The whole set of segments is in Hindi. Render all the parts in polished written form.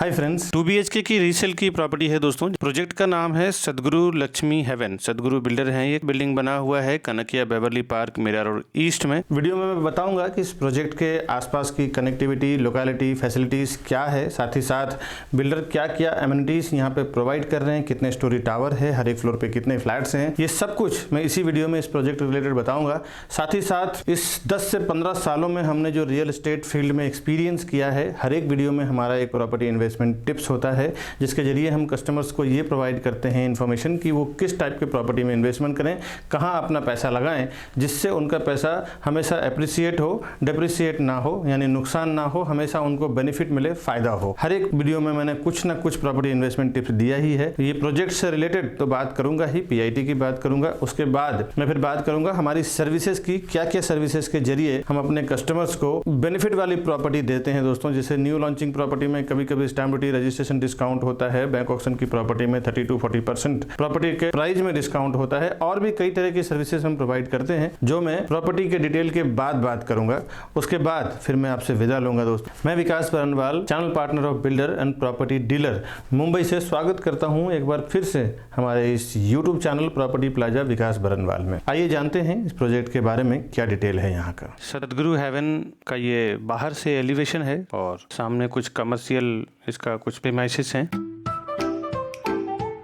हाय फ्रेंड्स, 2 BHK की रीसेल की प्रॉपर्टी है दोस्तों। प्रोजेक्ट का नाम है सदगुरु लक्ष्मी हेवन। सदगुरु बिल्डर हैं। ये बिल्डिंग बना हुआ है Kanakia Beverly Park Mira Road East में। वीडियो में मैं बताऊंगा कि इस प्रोजेक्ट के आसपास की कनेक्टिविटी, लोकेलिटी, फैसिलिटीज क्या है, साथ ही साथ बिल्डर क्या क्या एमिनिटीज यहाँ पे प्रोवाइड कर रहे हैं, कितने स्टोरी टावर है, हर एक फ्लोर पे कितने फ्लैट्स हैं, ये सब कुछ मैं इसी वीडियो में इस प्रोजेक्ट रिलेटेड बताऊंगा। साथ ही साथ इस 10 से 15 सालों में हमने जो रियल एस्टेट फील्ड में एक्सपीरियंस किया है, हर एक वीडियो में हमारा एक प्रॉपर्टी इन्वेस्टमेंट टिप्स होता है, जिसके जरिए हम कस्टमर्स को ये प्रोवाइड करते हैं इन्फॉर्मेशन कि वो किस टाइप के प्रॉपर्टी में इन्वेस्टमेंट करें, कहाँ अपना पैसा लगाएं, जिससे उनका पैसा हमेशा एप्रिसिएट हो, डिप्रिसिएट ना हो, यानी नुकसान ना हो, हमेशा उनको बेनिफिट मिले, फायदा हो। हर एक वीडियो में मैंने कुछ ना कुछ प्रॉपर्टी इन्वेस्टमेंट टिप्स दिया ही है। ये प्रोजेक्ट से रिलेटेड तो बात करूंगा ही, PIT की बात करूंगा, उसके बाद मैं फिर बात करूंगा हमारी सर्विसेज की, क्या क्या सर्विसेज के जरिए हम अपने कस्टमर्स को बेनिफिट वाली प्रॉपर्टी देते हैं दोस्तों। जैसे न्यू लॉन्चिंग प्रॉपर्टी में कभी कभी स्टैम्प ड्यूटी रजिस्ट्रेशन डिस्काउंट होता है, बैंक ऑक्शन की प्रॉपर्टी में 30 to 40% प्रॉपर्टी के प्राइस में डिस्काउंट होता है, और भी कई तरह की सर्विसेज हम प्रोवाइड करते हैं, जो मैं प्रॉपर्टी के डिटेल के बाद बात करूंगा। उसके बाद फिर मैं आपसे विदा लूंगा दोस्तों। मैं Vikas Barnwal, channel partner of builder and property dealer, Mumbai से स्वागत करता हूं एक बार फिर से हमारे इस यूट्यूब चैनल प्रॉपर्टी प्लाजा विकास बरनवाल में। आइए जानते हैं इस प्रोजेक्ट के बारे में क्या डिटेल है यहाँ का। सदगुरु हेवन का ये बाहर से एलिवेशन है और सामने कुछ कमर्शियल इसका कुछ प्रीमाइसेस हैं।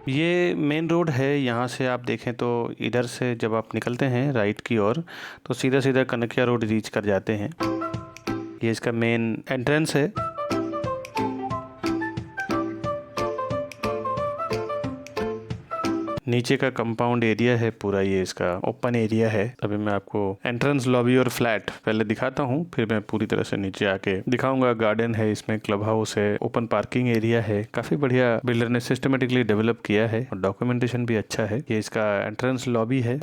ये मेन रोड है। यहाँ से आप देखें तो इधर से जब आप निकलते हैं राइट की ओर तो सीधा सीधा कनकिया रोड रीच कर जाते हैं। ये इसका मेन एंट्रेंस है। नीचे का कंपाउंड एरिया है पूरा, ये इसका ओपन एरिया है। अभी मैं आपको एंट्रेंस, लॉबी और फ्लैट पहले दिखाता हूँ, फिर मैं पूरी तरह से नीचे आके दिखाऊंगा। गार्डन है, इसमें क्लब हाउस है, ओपन पार्किंग एरिया है। काफी बढ़िया बिल्डर ने सिस्टमेटिकली डेवलप किया है और डॉक्यूमेंटेशन भी अच्छा है। ये इसका एंट्रेंस लॉबी है।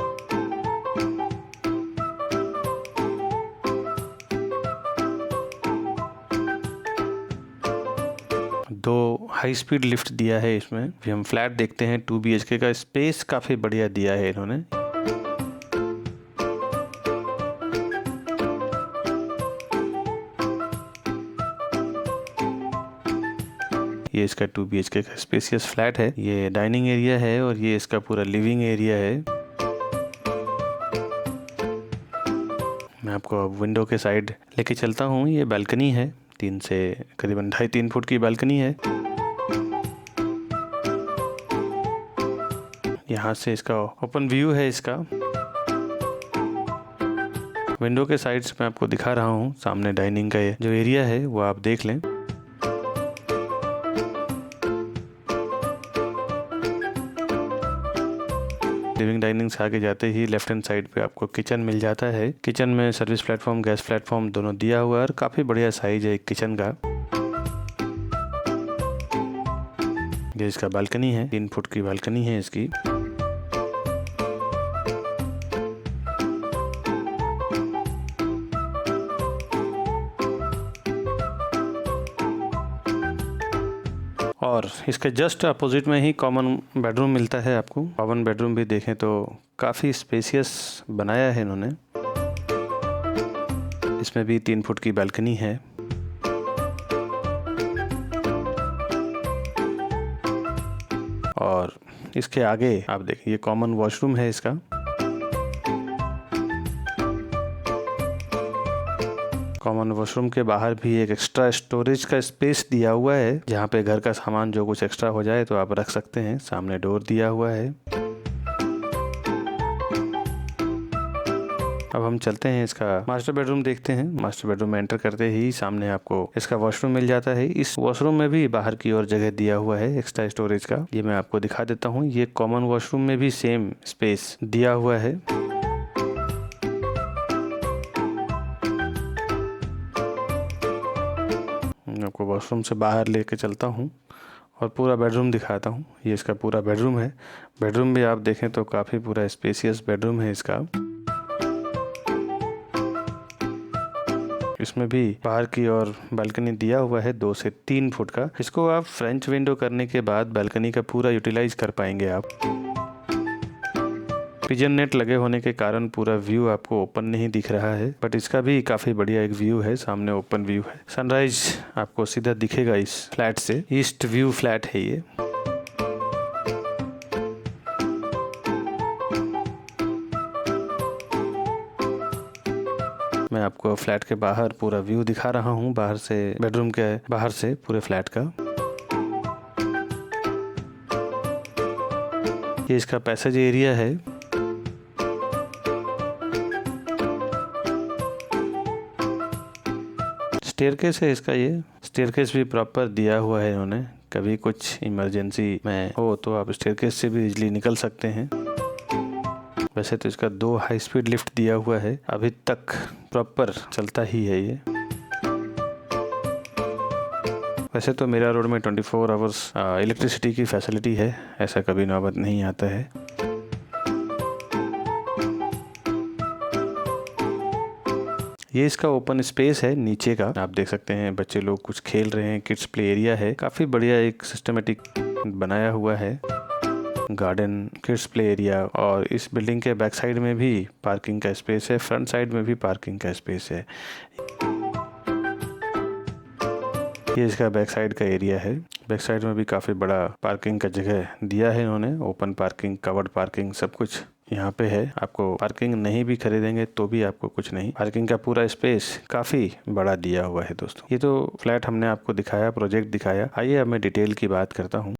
दो हाई स्पीड लिफ्ट दिया है इसमें। फिर हम फ्लैट देखते हैं। 2 BHK का स्पेस काफी बढ़िया दिया है इन्होंने। ये इसका 2 BHK का स्पेसियस फ्लैट है। ये डाइनिंग एरिया है और ये इसका पूरा लिविंग एरिया है। मैं आपको अब विंडो के साइड लेके चलता हूँ। ये बालकनी है, 3 से करीबन 2.5-3 फुट की बालकनी है। यहाँ से इसका ओपन व्यू है। इसका विंडो के साइड से मैं आपको दिखा रहा हूँ। सामने डाइनिंग का जो एरिया है वो आप देख लें। लिविंग डाइनिंग से आगे जाते ही लेफ्ट हैंड साइड पे आपको किचन मिल जाता है। किचन में सर्विस प्लेटफॉर्म, गैस प्लेटफॉर्म दोनों दिया हुआ है और काफी बढ़िया साइज है किचन का। ये इसका बालकनी है, 3 फुट की बालकनी है इसकी। और इसके जस्ट अपोजिट में ही कॉमन बेडरूम मिलता है आपको। कॉमन बेडरूम भी देखें तो काफ़ी स्पेसियस बनाया है इन्होंने। इसमें भी 3 फुट की बालकनी है। और इसके आगे आप देखिए ये कॉमन वॉशरूम है इसका। कॉमन वॉशरूम के बाहर भी एक एक्स्ट्रा स्टोरेज का स्पेस दिया हुआ है, जहाँ पे घर का सामान जो कुछ एक्स्ट्रा हो जाए तो आप रख सकते हैं। सामने डोर दिया हुआ है। अब हम चलते हैं इसका मास्टर बेडरूम देखते हैं। मास्टर बेडरूम में एंटर करते ही सामने आपको इसका वॉशरूम मिल जाता है। इस वॉशरूम में भी बाहर की ओर जगह दिया हुआ है एक्स्ट्रा स्टोरेज का। ये मैं आपको दिखा देता हूँ। ये कॉमन वॉशरूम में भी सेम स्पेस दिया हुआ है। आपको वॉशरूम से बाहर लेके चलता हूँ और पूरा बेडरूम दिखाता हूँ। ये इसका पूरा बेडरूम है। बेडरूम भी आप देखें तो काफ़ी पूरा स्पेसियस बेडरूम है इसका। इसमें भी बाहर की ओर बालकनी दिया हुआ है 2 से 3 फुट का। इसको आप फ्रेंच विंडो करने के बाद बालकनी का पूरा यूटिलाइज कर पाएंगे आप। पिजन नेट लगे होने के कारण पूरा व्यू आपको ओपन नहीं दिख रहा है, बट इसका भी काफी बढ़िया एक व्यू है। सामने ओपन व्यू है, सनराइज आपको सीधा दिखेगा इस फ्लैट से। ईस्ट व्यू फ्लैट है ये। मैं आपको फ्लैट के बाहर पूरा व्यू दिखा रहा हूँ, बाहर से, बेडरूम के बाहर से पूरे फ्लैट का। ये इसका पैसेज एरिया है। स्टेयरकेस है इसका। ये स्टेयरकेस भी प्रॉपर दिया हुआ है इन्होंने। कभी कुछ इमरजेंसी में हो तो आप स्टेयरकेस से भी इजीली निकल सकते हैं। वैसे तो इसका 2 हाई स्पीड लिफ्ट दिया हुआ है, अभी तक प्रॉपर चलता ही है ये। वैसे तो मीरा रोड में 24 आवर्स इलेक्ट्रिसिटी की फैसिलिटी है, ऐसा कभी नौबत नहीं आता है। ये इसका ओपन स्पेस है नीचे का, आप देख सकते हैं बच्चे लोग कुछ खेल रहे हैं। किड्स प्ले एरिया है, काफ़ी बढ़िया एक सिस्टमेटिक बनाया हुआ है। गार्डन, किड्स प्ले एरिया, और इस बिल्डिंग के बैक साइड में भी पार्किंग का स्पेस है, फ्रंट साइड में भी पार्किंग का स्पेस है। ये इसका बैक साइड का एरिया है। बैक साइड में भी काफ़ी बड़ा पार्किंग का जगह दिया है इन्होंने। ओपन पार्किंग, कवर्ड पार्किंग, सब कुछ यहाँ पे है। आपको पार्किंग नहीं भी खरीदेंगे तो भी आपको कुछ नहीं, पार्किंग का पूरा स्पेस काफ़ी बड़ा दिया हुआ है दोस्तों। ये तो फ्लैट हमने आपको दिखाया, प्रोजेक्ट दिखाया। आइए अब मैं डिटेल की बात करता हूँ।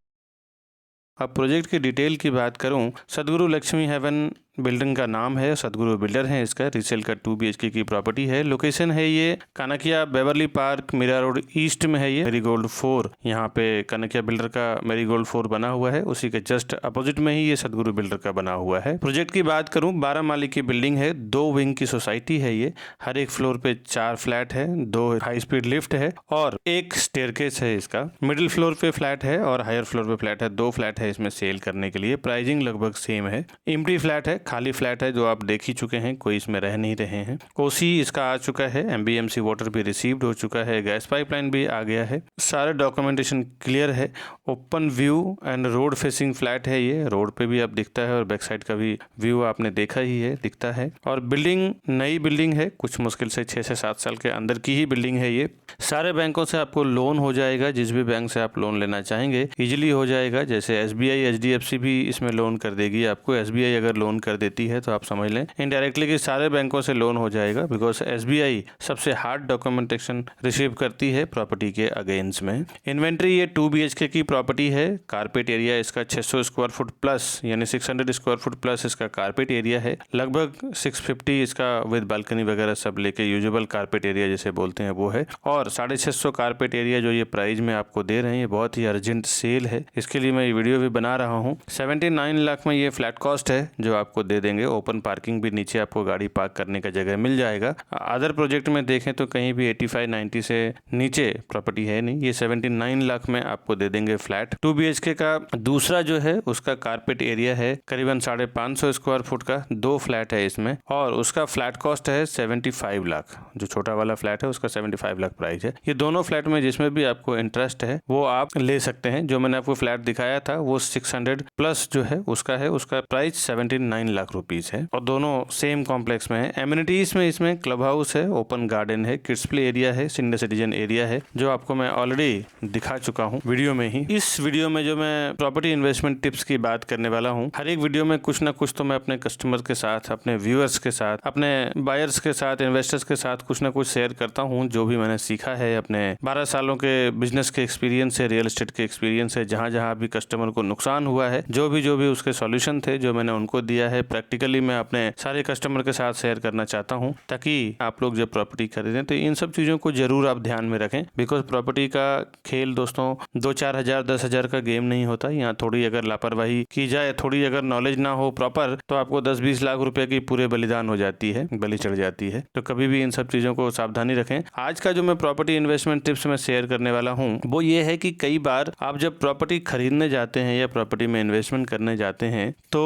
अब प्रोजेक्ट की डिटेल की बात करूं, सदगुरु लक्ष्मी हेवन बिल्डिंग का नाम है, सदगुरु बिल्डर है इसका। रीसेल का 2 BHK की प्रॉपर्टी है। लोकेशन है ये Kanakia Beverly Park, Mira Road East में है ये। मेरीगोल्ड 4 यहाँ पे कनकिया बिल्डर का मेरीगोल्ड 4 बना हुआ है, उसी के जस्ट अपोजिट में ही ये सदगुरु बिल्डर का बना हुआ है। प्रोजेक्ट की बात करूँ, 12 माले की बिल्डिंग है, 2 विंग की सोसाइटी है ये। हर एक फ्लोर पे 4 फ्लैट है, 2 हाई स्पीड लिफ्ट है और 1 स्टेयरकेस है इसका। मिडिल फ्लोर पे फ्लैट है और हायर फ्लोर पे फ्लैट है। 2 फ्लैट है इसमें सेल करने के लिए। प्राइसिंग लगभग सेम है। एम्प्टी फ्लैट है, खाली फ्लैट है जो आप देख ही चुके हैं, कोई इसमें रह नहीं रहे हैं। ओसी इसका आ चुका है, MBMC वाटर भी रिसीव्ड हो चुका है, गैस पाइपलाइन भी आ गया है, सारे डॉक्यूमेंटेशन क्लियर है। Open view and road facing flat है ये, रोड पे भी अब दिखता है और बैक साइड का भी व्यू आपने देखा ही है, दिखता है। और बिल्डिंग नई बिल्डिंग है, कुछ मुश्किल से 6 से 7 साल के अंदर की ही बिल्डिंग है ये। सारे बैंकों से आपको लोन हो जाएगा, जिस भी बैंक से आप लोन लेना चाहेंगे इजीली हो जाएगा। जैसे SBI, HDFC भी इसमें लोन कर देगी आपको। SBI अगर लोन कर देती है तो आप समझ लें इनडायरेक्टली कि सारे बैंकों से लोन हो जाएगा, बिकॉज SBI सबसे हार्ड डॉक्यूमेंटेशन रिसीव करती है प्रॉपर्टी के अगेंस्ट में। इन्वेंट्री ये 2 BHK की प्रॉपर्टी है। कारपेट एरिया इसका 600 स्क्वायर फुट प्लस, यानी 600 स्क्वायर फुट प्लस इसका कारपेट एरिया है। लगभग 650 इसका विद बालकनी वगैरह सब लेके यूजुअल कारपेट एरिया जैसे बोलते हैं वो है। और 650 कारपेट एरिया जो ये प्राइस में आपको दे रहे हैं, ये बहुत ही अर्जेंट सेल है, इसके लिए मैं ये वीडियो भी बना रहा हूँ। 79 लाख में ये फ्लैट कॉस्ट है जो आपको दे देंगे। ओपन पार्किंग भी, नीचे आपको गाड़ी पार्क करने का जगह मिल जाएगा। अदर प्रोजेक्ट में देखें तो कहीं भी 85-90 से नीचे प्रॉपर्टी है नहीं। ये 79 लाख में आपको दे देंगे फ्लैट। 2 BHK का दूसरा जो है उसका कारपेट एरिया है करीबन 550 स्क्वायर फुट का, 2 फ्लैट है इसमें और उसका फ्लैट कॉस्ट है 75 लाख। जो छोटा वाला फ्लैट है उसका 75 लाख प्राइस है। ये दोनों फ्लैट में जिसमें भी आपको इंटरेस्ट है वो आप ले सकते हैं। जो मैंने आपको फ्लैट दिखाया था वो 600 प्लस जो है उसका प्राइस 79 लाख रुपीज है और दोनों सेम कॉम्प्लेक्स में है। एमिनिटीज में इसमें क्लब हाउस है, ओपन गार्डन है, किड्स प्ले एरिया है, सीनियर सिटीजन एरिया है, जो आपको मैं ऑलरेडी दिखा चुका हूँ वीडियो में ही। इस वीडियो में जो मैं प्रॉपर्टी इन्वेस्टमेंट टिप्स की बात करने वाला हूँ, हर एक वीडियो में कुछ ना कुछ तो मैं अपने कस्टमर के साथ, अपने व्यूअर्स के साथ, अपने बायर्स के साथ, इन्वेस्टर्स के साथ कुछ ना कुछ शेयर करता हूँ जो भी मैंने सीखा है अपने 12 सालों के बिजनेस के एक्सपीरियंस है, रियल एस्टेट के एक्सपीरियंस है। जहाँ जहाँ भी कस्टमर को नुकसान हुआ है, जो भी उसके सॉल्यूशन थे जो मैंने उनको दिया है, प्रैक्टिकली मैं अपने सारे कस्टमर के साथ शेयर करना चाहता हूं, ताकि आप लोग जब प्रॉपर्टी खरीदें तो इन सब चीज़ों को जरूर आप ध्यान में रखें। बिकॉज प्रॉपर्टी का खेल दोस्तों 2-4 हज़ार 10 हज़ार का गेम नहीं होता। यहाँ थोड़ी अगर लापरवाही की जाए, थोड़ी अगर नॉलेज ना हो प्रॉपर, तो आपको 10-20 लाख रुपए की पूरे बलिदान हो जाती है, बलि चढ़ जाती है। तो कभी भी इन सब चीज़ों को सावधानी रखें। आज का जो मैं प्रॉपर्टी इन्वेस्टमेंट टिप्स में शेयर करने वाला हूँ वो ये है कि कई बार आप जब प्रॉपर्टी खरीदने जाते हैं या प्रॉपर्टी में इन्वेस्टमेंट करने जाते हैं तो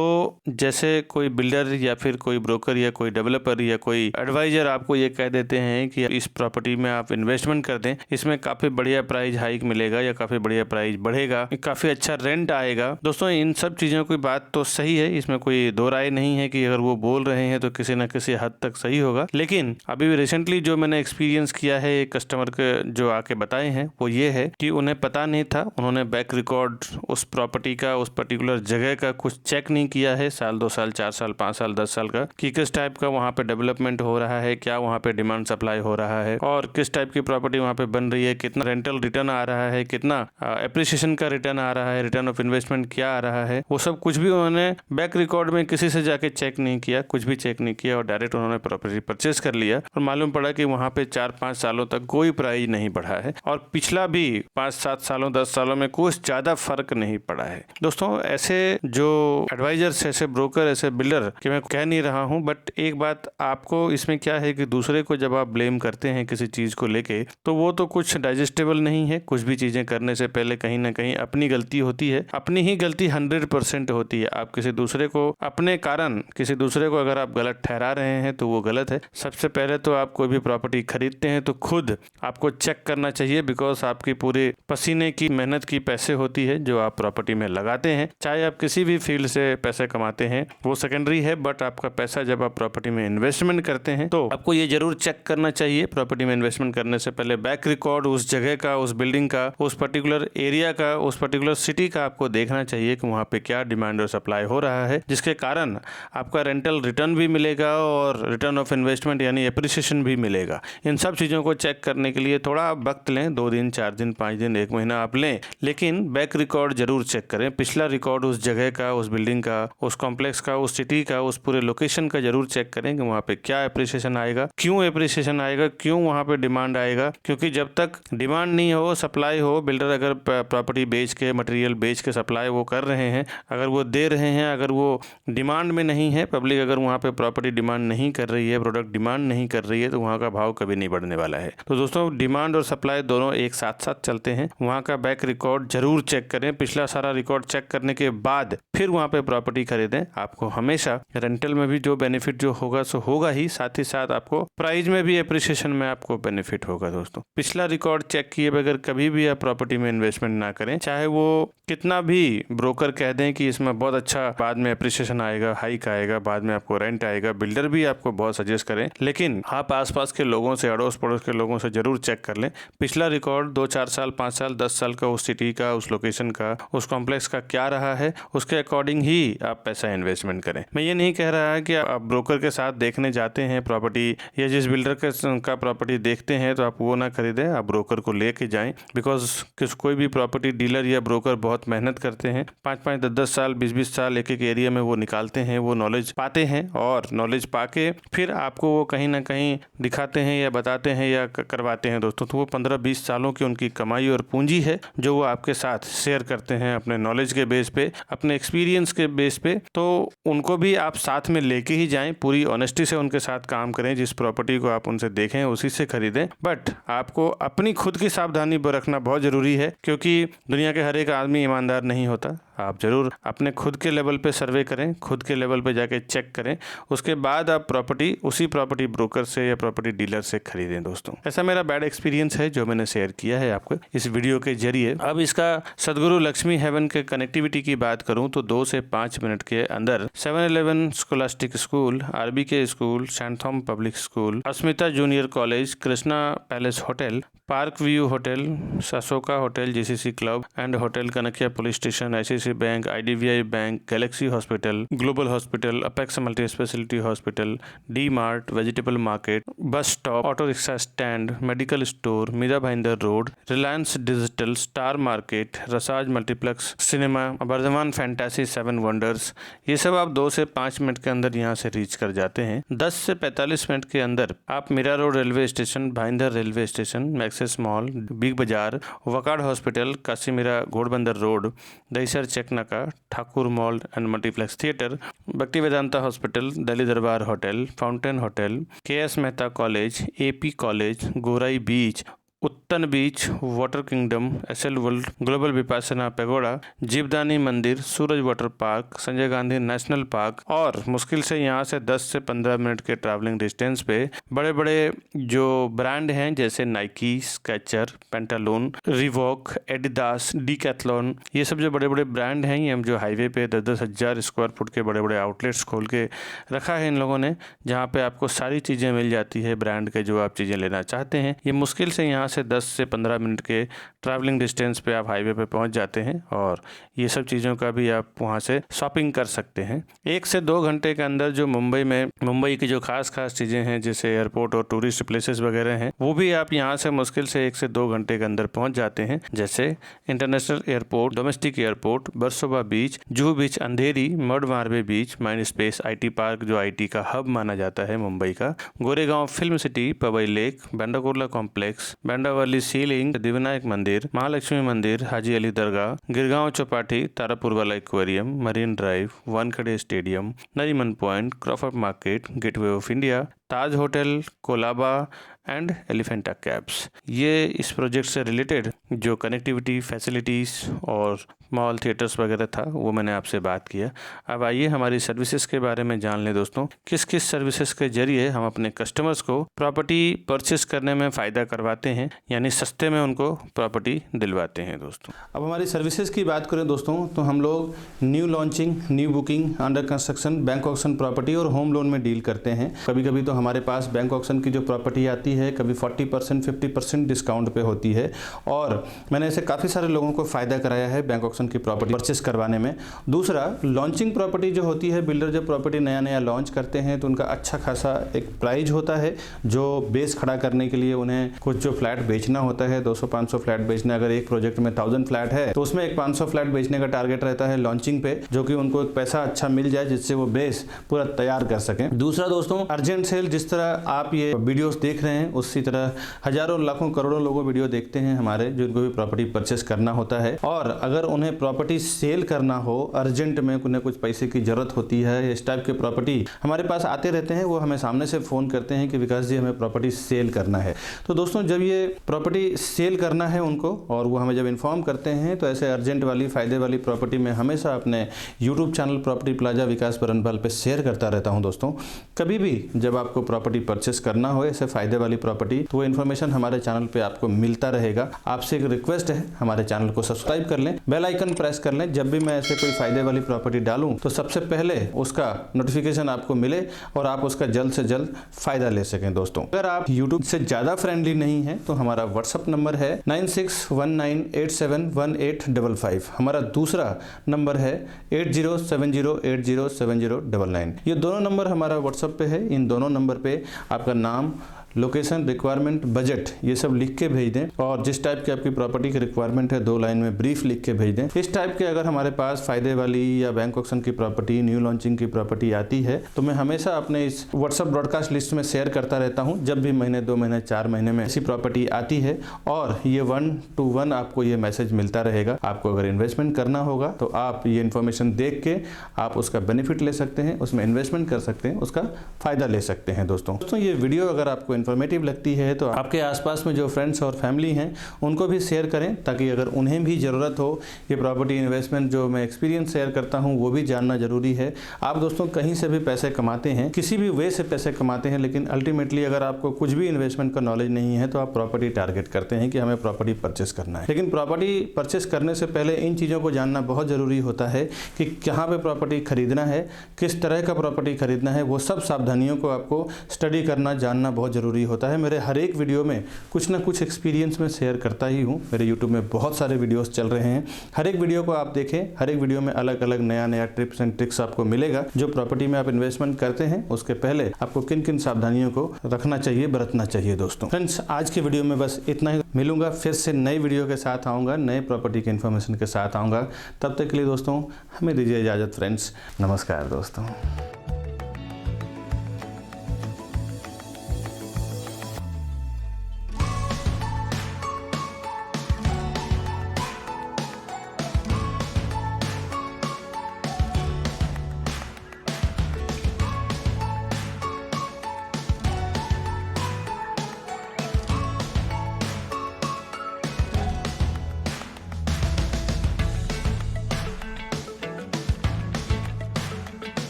जैसे कोई बिल्डर या फिर कोई ब्रोकर या कोई डेवलपर या कोई एडवाइजर आपको ये कह देते हैं कि इस प्रॉपर्टी में आप इन्वेस्टमेंट कर दें, इसमें काफ़ी बढ़िया प्राइस हाइक मिलेगा या काफ़ी बढ़िया प्राइस बढ़ेगा, काफ़ी अच्छा रेंट आएगा। दोस्तों इन सब चीज़ों की बात तो सही है, इसमें कोई दो राय नहीं है कि अगर वो बोल रहे हैं तो किसी न किसी हद तक सही होगा। लेकिन अभी रिसेंटली जो मैंने एक्सपीरियंस किया है एक कस्टमर के जो आके बताए हैं वो ये है कि उन्हें पता नहीं था, उन्होंने बैक रिकॉर्ड उस प्रॉपर्टी का, उस पर्टिकुलर जगह का कुछ चेक नहीं किया है साल 2 साल 4 साल 5 साल 10 साल का, कि किस टाइप का वहाँ पे डेवलपमेंट हो रहा है, क्या वहाँ पे डिमांड सप्लाई हो रहा है और किस टाइप की प्रॉपर्टी वहाँ पे बन रही है, कितना रेंटल रिटर्न आ रहा है, कितना एप्रिसिएशन का रिटर्न आ रहा है, रिटर्न ऑफ इन्वेस्टमेंट क्या आ रहा है, वो सब कुछ भी उन्होंने बैक रिकॉर्ड में किसी से जाके चेक नहीं किया, कुछ भी चेक नहीं किया और डायरेक्ट उन्होंने प्रॉपर्टी परचेज कर लिया और मालूम पड़ा कि वहाँ पे 4-5 सालों तक कोई प्राइस नहीं बढ़ा है और पिछला भी 5-7 सालों 10 सालों में कुछ ज्यादा फर्क नहीं पड़ा है। दोस्तों ऐसे जो एडवाइजर्स, ऐसे ब्रोकर, ऐसे बिल्डर कि मैं कह नहीं रहा हूँ, बट एक बात आपको इसमें क्या है कि दूसरे को जब आप ब्लेम करते हैं किसी चीज को लेके तो वो तो कुछ डाइजेस्टेबल नहीं है। कुछ भी चीजें करने से पहले कहीं ना कहीं अपनी गलती होती है, अपनी ही गलती 100% होती है। आप किसी दूसरे को अपने कारण किसी दूसरे को अगर आप गलत ठहरा रहे हैं तो वो गलत है। सबसे पहले तो आप कोई भी प्रॉपर्टी खरीदते हैं तो खुद आपको चेक करना चाहिए, बिकॉज आपकी पूरी पसीने की मेहनत की पैसे होती है जो आप प्रॉपर्टी में लगाते हैं। चाहे आप किसी भी फील्ड से पैसे कमाते हैं वो सेकेंडरी है, बट आपका पैसा जब आप प्रॉपर्टी में इन्वेस्टमेंट करते हैं तो आपको ये जरूर चेक करना चाहिए प्रॉपर्टी में इन्वेस्टमेंट करने से पहले बैक रिकॉर्ड उस जगह का, उस बिल्डिंग का, उस पर्टिकुलर एरिया का, उस पर्टिकुलर सिटी का आपको देखना चाहिए कि वहाँ पे क्या डिमांड और सप्लाई हो रहा है, जिसके कारण आपका रेंटल रिटर्न भी मिलेगा और रिटर्न ऑफ इन्वेस्टमेंट यानी एप्रिसिएशन भी मिलेगा। इन सब चीज़ों को चेक करने के लिए थोड़ा वक्त लें, 2 दिन 4 दिन 5 दिन 1 महीना आप लें, लेकिन बैक रिकॉर्ड जरूर चेक करें। पिछला रिकॉर्ड उस जगह का, उस बिल्डिंग का, उस कॉम्प्लेक्स का, उस सिटी का, उस पूरे लोकेशन का जरूर चेक करें कि वहाँ पे क्या एप्रिसिएशन आएगा, क्यों एप्रिसिएशन आएगा, क्यों वहाँ पे डिमांड आएगा। क्योंकि जब तक डिमांड नहीं हो, सप्लाई हो, बिल्डर अगर प्रॉपर्टी बेच के, मटेरियल बेच के सप्लाई वो कर रहे हैं, अगर वो दे रहे हैं, अगर वो डिमांड में नहीं है, पब्लिक अगर वहाँ पे प्रॉपर्टी डिमांड नहीं कर रही है, प्रोडक्ट डिमांड नहीं कर रही है, तो वहाँ का भाव कभी नहीं बढ़ने वाला है। तो दोस्तों डिमांड और सप्लाई दोनों एक साथ साथ चलते हैं। वहाँ का बैक रिकॉर्ड जरूर चेक करें। पिछला सारा रिकॉर्ड चेक करने के बाद फिर वहाँ पे प्रॉपर्टी खरीदें। आपको हमेशा रेंटल में भी जो बेनिफिट जो होगा सो होगा ही, साथ आपको प्राइस में भी, एप्रिसिएशन में आपको बेनिफिट होगा। दोस्तों पिछला रिकॉर्ड चेक किए बगैर कभी भी आप प्रॉपर्टी में इन्वेस्टमेंट ना करें, चाहे वो कितना भी ब्रोकर कह दें कि इसमें बहुत अच्छा बाद में एप्रिसिएशन आएगा, हाइक आएगा, बाद में आपको रेंट आएगा, बिल्डर भी आपको बहुत सजेस्ट करें, लेकिन आप आसपास के लोगों से, अड़ोस पड़ोस के लोगों से जरूर चेक कर लें पिछला रिकॉर्ड 2-4 साल 5 साल 10 साल का, उस सिटी का, उस लोकेशन का, उस कॉम्प्लेक्स का क्या रहा है, उसके अकॉर्डिंग ही आप पैसा इन्वेस्टमेंट करें। मैं ये नहीं कह रहा है कि आप ब्रोकर के साथ देखने जाते हैं प्रॉपर्टी या जिस बिल्डर का प्रॉपर्टी देखते हैं तो आप वो ना खरीदें, आप ब्रोकर को लेके जाएं, बिकॉज कोई भी प्रॉपर्टी डीलर या ब्रोकर बहुत मेहनत करते हैं, 5-5 10-10 साल 20-20 साल एक एरिया में वो निकालते हैं, वो नॉलेज पाते हैं और नॉलेज पाके फिर आपको वो कहीं ना कहीं दिखाते हैं या बताते हैं या करवाते हैं। दोस्तों तो वो 15-20 सालों की उनकी कमाई और पूंजी है जो वो आपके साथ शेयर करते हैं अपने नॉलेज के बेस पे, अपने एक्सपीरियंस के बेस पे। तो उनको भी आप साथ में लेके ही जाएं, पूरी ऑनेस्टी से उनके साथ काम करें, जिस प्रॉपर्टी को आप उनसे देखें उसी से खरीदें। बट आपको अपनी खुद की सावधानी बरतना बहुत जरूरी है, क्योंकि दुनिया के हर एक आदमी ईमानदार नहीं होता। आप जरूर अपने खुद के लेवल पे सर्वे करें, खुद के लेवल पे जाके चेक करें, उसके बाद आप प्रॉपर्टी उसी प्रॉपर्टी ब्रोकर से या प्रॉपर्टी डीलर से खरीदें। दोस्तों ऐसा मेरा बैड एक्सपीरियंस है जो मैंने शेयर किया है आपको इस वीडियो के जरिए। अब इसका सदगुरु लक्ष्मी हेवन के कनेक्टिविटी की बात करूं तो 2 से 5 मिनट के अंदर 7-11 scholastic school, RBK school, saint Thom public school, Asmita junior college, Krishna palace hotel, park view hotel, Ashoka hotel, GCC club and hotel, Kanakia police station, ICICI bank, IDBI bank, galaxy hospital, global hospital, apex multi speciality hospital, D-Mart, vegetable market, bus stop, auto rickshaw stand, medical store, Mira Bhayandar road, Reliance Digital, star market, Rassaz multiplex cinema, Vardhman fantasy 7 wonders, ये सब आप 2 से 5 मिनट के अंदर यहाँ से रीच कर जाते हैं। 10 से 45 मिनट के अंदर आप Mira road railway station, Bhayandar railway station, access mall, big Bazaar, Wockhardt hospital, Kashimira Ghodbunder road, Dahisar चेकनाका, Thakur mall and multiplex theatre, Bhakti Vedanta hospital, Delhi Darbar hotel, fountain hotel, KS Mehta college, AP college, Gorai beach, Uttan beach, water kingdom, Essel world, global Vipassana pagoda, Jivdani Mandir, Suraj water park, Sanjay Gandhi national park और मुश्किल से यहाँ से 10 से 15 मिनट के ट्रैवलिंग डिस्टेंस पे बड़े बड़े जो ब्रांड हैं जैसे Nike, sketcher, Pantaloons, revoke, Adidas, Decathlon, ये सब जो बड़े बड़े ब्रांड हैं ये हम जो हाईवे पे 10-10 हज़ार स्क्वायर फुट के बड़े बड़े आउटलेट्स खोल के रखा है इन लोगों ने, जहाँ पे आपको सारी चीज़ें मिल जाती है ब्रांड के जो आप चीज़ें लेना चाहते हैं। ये मुश्किल से यहाँ से 10 से 15 मिनट के ट्रैवलिंग डिस्टेंस पे आप हाईवे पे पहुँच जाते हैं और ये सब चीज़ों का भी आप वहाँ से शॉपिंग कर सकते हैं। 1 से 2 घंटे के अंदर जो मुंबई की जो खास चीज़ें हैं जैसे एयरपोर्ट और टूरिस्ट प्लेसेस वगैरह हैं वो भी आप यहाँ से मुश्किल से 1 से 2 घंटे के अंदर पहुँच जाते हैं, जैसे international airport, domestic airport, Versova beach, Juhu beach, Andheri, Madh Marve beach, mind space, IT park जो IT का हब माना जाता है मुंबई का, Goregaon film city, Powai lake, Bandra Kurla complex, Bandra Worli sea link, Siddhivinayak मंदिर, महालक्ष्मी मंदिर, हाजी अली दरगाह, गिरगांव चौपाटी, तारापुर वाला aquarium, marine drive, Wankhede stadium, Nariman point, Crawford market, gateway of India, Taj hotel, Colaba and Elephanta cabs. ये इस प्रोजेक्ट से रिलेटेड जो कनेक्टिविटी फैसिलिटीज़ और मॉल, थिएटर्स वगैरह था वो मैंने आपसे बात किया। अब आइए हमारी सर्विसेज के बारे में जान लें दोस्तों, किस किस सर्विसेज के जरिए हम अपने कस्टमर्स को प्रॉपर्टी परचेस करने में फ़ायदा करवाते हैं, यानी सस्ते में उनको प्रॉपर्टी दिलवाते हैं दोस्तों। अब हमारी सर्विसेज की बात करें दोस्तों तो हम लोग new launching, new booking, under construction, bank auction property और होम लोन में डील करते हैं। कभी कभी तो हमारे पास बैंक ऑक्शन की जो प्रॉपर्टी आती है कभी 40%, 50% डिस्काउंट पे होती है और मैंने ऐसे काफ़ी सारे लोगों को फ़ायदा कराया है बैंक ऑक्शन की प्रॉपर्टी परचेस करवाने में। दूसरा, लॉन्चिंग प्रॉपर्टी जो होती है, बिल्डर जब प्रॉपर्टी नया लॉन्च करते हैं तो उनका अच्छा खासा एक प्राइज होता है जो बेस खड़ा करने के लिए उन्हें कुछ जो फ्लैट बेचना होता है, 200-500 फ्लैट बेचना। अगर एक प्रोजेक्ट में 1000 फ्लैट है तो उसमें एक 500 फ्लैट बेचने का टारगेट रहता है लॉन्चिंग पे, जो कि उनको एक पैसा अच्छा मिल जाए जिससे वो बेस पूरा तैयार कर सकें। दूसरा दोस्तों, अर्जेंट सेल, जिस तरह आप ये वीडियोस देख रहे हैं उसी तरह हजारों, लाखों, करोड़ों लोगों वीडियो देखते हैं हमारे, जिनको भी प्रॉपर्टी परचेस करना होता है और अगर उन्हें प्रॉपर्टी सेल करना हो, अर्जेंट में उन्हें कुछ पैसे की जरूरत होती है, इस टाइप के प्रॉपर्टी हमारे पास आते रहते हैं। वो हमें सामने से फ़ोन करते हैं कि विकास जी हमें प्रॉपर्टी सेल करना है। तो दोस्तों जब ये प्रॉपर्टी सेल करना है उनको और वो हमें जब इन्फॉर्म करते हैं तो ऐसे अर्जेंट वाली, फ़ायदे वाली प्रॉपर्टी मैं हमेशा अपने यूट्यूब चैनल प्रॉपर्टी प्लाजा विकास बरनपाल पे शेयर करता रहता हूँ दोस्तों। कभी भी जब आपको प्रॉपर्टी परचेस करना हो ऐसे फ़ायदे वाली प्रॉपर्टी तो वो इन्फॉर्मेशन हमारे चैनल पे आपको मिलता रहेगा। आपसे एक रिक्वेस्ट है, हमारे चैनल को सब्सक्राइब कर लें, बेल आइकन प्रेस कर लें। जब भी मैं ऐसे कोई फ़ायदे वाली प्रॉपर्टी डालूं तो सबसे पहले उसका नोटिफिकेशन आपको मिले और आप उसका जल्द से जल्द फ़ायदा ले सकें दोस्तों। अगर आप यूट्यूब से ज़्यादा फ्रेंडली नहीं हैं तो हमारा व्हाट्सअप नंबर है 9619871855। हमारा दूसरा नंबर है 8070807099। ये दोनों नंबर हमारा व्हाट्सअप पे है। इन दोनों नंबर पे आपका नाम, लोकेशन, रिक्वायरमेंट, बजट ये सब लिख के भेज दें और जिस टाइप की आपकी प्रॉपर्टी की रिक्वायरमेंट है 2 लाइन में ब्रीफ लिख के भेज दें। इस टाइप के अगर हमारे पास फ़ायदे वाली या बैंक ऑक्शन की प्रॉपर्टी, न्यू लॉन्चिंग की प्रॉपर्टी आती है तो मैं हमेशा अपने इस व्हाट्सअप ब्रॉडकास्ट लिस्ट में शेयर करता रहता हूं। जब भी महीने, 2 महीने, 4 महीने में ऐसी प्रॉपर्टी आती है और ये 1 to 1 आपको ये मैसेज मिलता रहेगा। आपको अगर इन्वेस्टमेंट करना होगा तो आप ये इन्फॉर्मेशन देख के आप उसका बेनिफिट ले सकते हैं, उसमें इन्वेस्टमेंट कर सकते हैं, उसका फ़ायदा ले सकते हैं दोस्तों। ये वीडियो अगर आपको इन्फॉर्मेटिव लगती है तो आपके आसपास में जो फ्रेंड्स और फैमिली हैं उनको भी शेयर करें, ताकि अगर उन्हें भी ज़रूरत हो ये प्रॉपर्टी इन्वेस्टमेंट जो मैं एक्सपीरियंस शेयर करता हूं वो भी जानना ज़रूरी है। आप दोस्तों कहीं से भी पैसे कमाते हैं, किसी भी वे से पैसे कमाते हैं, लेकिन अल्टीमेटली अगर आपको कुछ भी इन्वेस्टमेंट का नॉलेज नहीं है तो आप प्रॉपर्टी टारगेट करते हैं कि हमें प्रॉपर्टी परचेस करना है। लेकिन प्रॉपर्टी परचेस करने से पहले इन चीज़ों को जानना बहुत ज़रूरी होता है कि कहाँ पर प्रॉपर्टी खरीदना है, किस तरह का प्रॉपर्टी खरीदना है, वो सब सावधानियों को आपको स्टडी करना, जानना बहुत ज़रूरी होता है। मेरे हर एक वीडियो में कुछ ना कुछ एक्सपीरियंस में शेयर करता ही हूँ। मेरे यूट्यूब में बहुत सारे वीडियोस चल रहे हैं, हर एक वीडियो को आप देखें। हर एक वीडियो में अलग अलग नया टिप्स एंड ट्रिक्स आपको मिलेगा। जो प्रॉपर्टी में आप इन्वेस्टमेंट करते हैं उसके पहले आपको किन किन सावधानियों को रखना चाहिए, बरतना चाहिए दोस्तों। फ्रेंड्स, आज की वीडियो में बस इतना ही। मिलूंगा फिर से नई वीडियो के साथ, आऊँगा नए प्रॉपर्टी के इन्फॉर्मेशन के साथ आऊँगा। तब तक के लिए दोस्तों हमें दीजिए इजाज़त। फ्रेंड्स, नमस्कार दोस्तों।